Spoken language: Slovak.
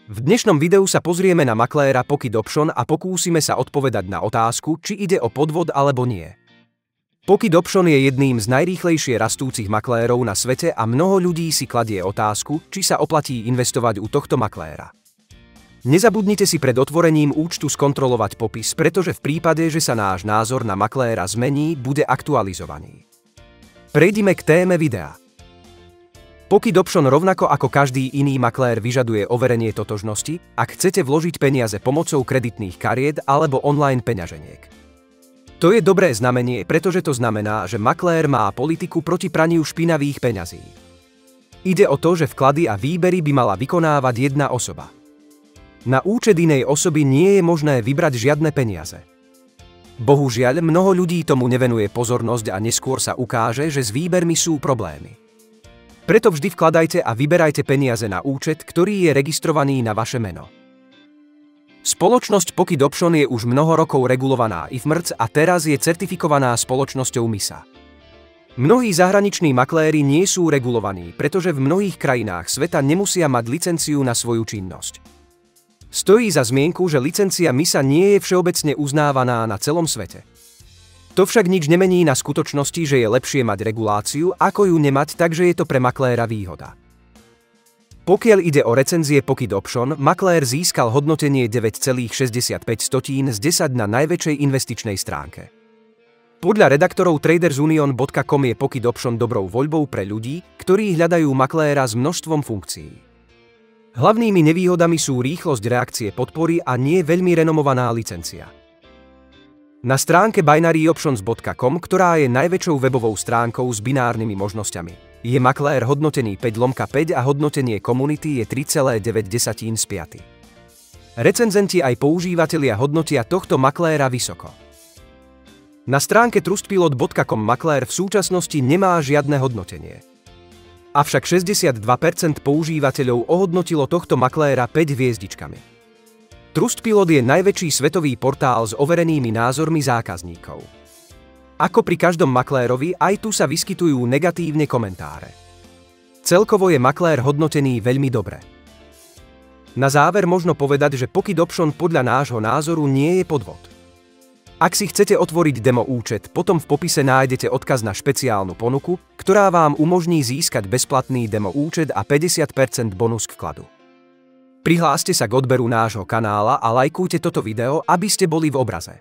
V dnešnom videu sa pozrieme na makléra Pocket Option a pokúsime sa odpovedať na otázku, či ide o podvod alebo nie. Pocket Option je jedným z najrýchlejšie rastúcich maklérov na svete a mnoho ľudí si kladie otázku, či sa oplatí investovať u tohto makléra. Nezabudnite si pred otvorením účtu skontrolovať popis, pretože v prípade, že sa náš názor na makléra zmení, bude aktualizovaný. Prejdime k téme videa. Pocket Option rovnako ako každý iný maklér vyžaduje overenie totožnosti, ak chcete vložiť peniaze pomocou kreditných kariet alebo online peňaženiek. To je dobré znamenie, pretože to znamená, že maklér má politiku proti praniu špinavých peňazí. Ide o to, že vklady a výbery by mala vykonávať jedna osoba. Na účet inej osoby nie je možné vybrať žiadne peniaze. Bohužiaľ, mnoho ľudí tomu nevenuje pozornosť a neskôr sa ukáže, že s výbermi sú problémy. Preto vždy vkladajte a vyberajte peniaze na účet, ktorý je registrovaný na vaše meno. Spoločnosť Pocket Option je už mnoho rokov regulovaná IFMRC a teraz je certifikovaná spoločnosťou MISA. Mnohí zahraniční makléri nie sú regulovaní, pretože v mnohých krajinách sveta nemusia mať licenciu na svoju činnosť. Stojí za zmienku, že licencia MISA nie je všeobecne uznávaná na celom svete. To však nič nemení na skutočnosti, že je lepšie mať reguláciu, ako ju nemať, takže je to pre makléra výhoda. Pokiaľ ide o recenzie Pocket Option, maklér získal hodnotenie 9,65 z 10 na najväčšej investičnej stránke. Podľa redaktorov tradersunion.com je Pocket Option dobrou voľbou pre ľudí, ktorí hľadajú makléra s množstvom funkcií. Hlavnými nevýhodami sú rýchlosť reakcie podpory a nie veľmi renomovaná licencia. Na stránke binaryoptions.com, ktorá je najväčšou webovou stránkou s binárnymi možnosťami, je maklér hodnotený 5/5 a hodnotenie komunity je 3,9 z 5. Recenzenti aj používatelia hodnotia tohto makléra vysoko. Na stránke trustpilot.com maklér v súčasnosti nemá žiadne hodnotenie. Avšak 62% používateľov ohodnotilo tohto makléra 5 hviezdičkami. Trustpilot je najväčší svetový portál s overenými názormi zákazníkov. Ako pri každom maklérovi, aj tu sa vyskytujú negatívne komentáre. Celkovo je maklér hodnotený veľmi dobre. Na záver možno povedať, že Pocket Option podľa nášho názoru nie je podvod. Ak si chcete otvoriť demo účet, potom v popise nájdete odkaz na špeciálnu ponuku, ktorá vám umožní získať bezplatný demo účet a 50% bonus k vkladu. Prihláste sa k odberu nášho kanála a lajkujte toto video, aby ste boli v obraze.